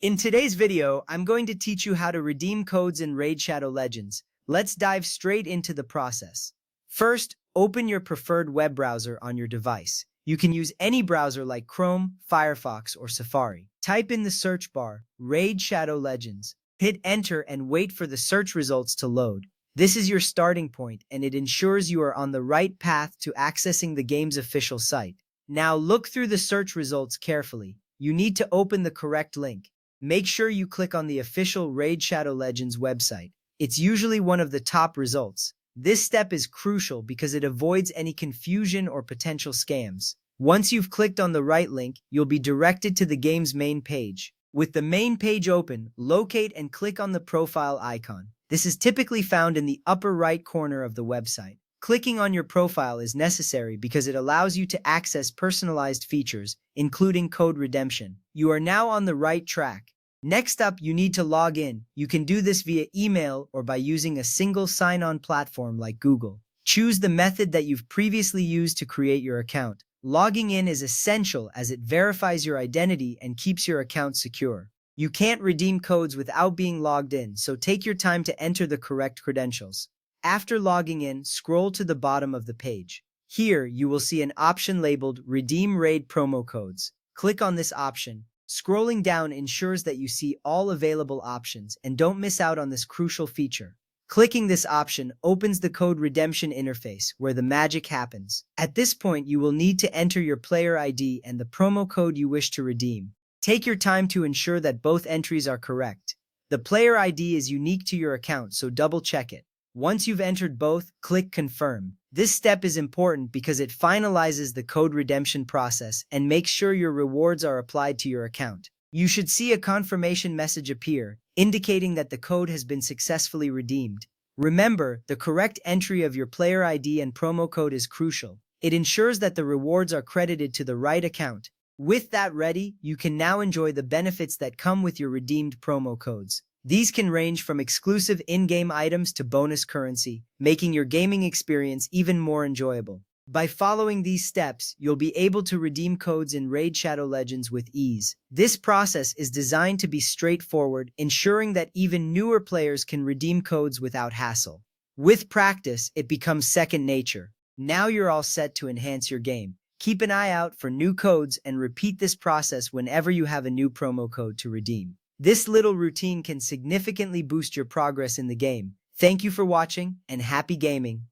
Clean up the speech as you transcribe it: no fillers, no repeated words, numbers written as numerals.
In today's video, I'm going to teach you how to redeem codes in Raid Shadow Legends. Let's dive straight into the process. First, open your preferred web browser on your device. You can use any browser like Chrome, Firefox, or Safari. Type in the search bar, Raid Shadow Legends. Hit enter and wait for the search results to load. This is your starting point, and it ensures you are on the right path to accessing the game's official site. Now look through the search results carefully. You need to open the correct link. Make sure you click on the official Raid Shadow Legends website. It's usually one of the top results. This step is crucial because it avoids any confusion or potential scams. Once you've clicked on the right link, you'll be directed to the game's main page. With the main page open, locate and click on the profile icon. This is typically found in the upper right corner of the website. Clicking on your profile is necessary because it allows you to access personalized features, including code redemption. You are now on the right track. Next up, you need to log in. You can do this via email or by using a single sign-on platform like Google. Choose the method that you've previously used to create your account. Logging in is essential as it verifies your identity and keeps your account secure. You can't redeem codes without being logged in, so take your time to enter the correct credentials. After logging in, scroll to the bottom of the page. Here, you will see an option labeled Redeem Raid Promo Codes. Click on this option. Scrolling down ensures that you see all available options and don't miss out on this crucial feature. Clicking this option opens the code redemption interface where the magic happens. At this point, you will need to enter your player ID and the promo code you wish to redeem. Take your time to ensure that both entries are correct. The player ID is unique to your account, so double-check it. Once you've entered both, click Confirm. This step is important because it finalizes the code redemption process and makes sure your rewards are applied to your account. You should see a confirmation message appear, indicating that the code has been successfully redeemed. Remember, the correct entry of your player ID and promo code is crucial. It ensures that the rewards are credited to the right account. With that ready, you can now enjoy the benefits that come with your redeemed promo codes. These can range from exclusive in-game items to bonus currency, making your gaming experience even more enjoyable. By following these steps, you'll be able to redeem codes in Raid Shadow Legends with ease. This process is designed to be straightforward, ensuring that even newer players can redeem codes without hassle. With practice, it becomes second nature. Now you're all set to enhance your game. Keep an eye out for new codes and repeat this process whenever you have a new promo code to redeem. This little routine can significantly boost your progress in the game. Thank you for watching, and happy gaming!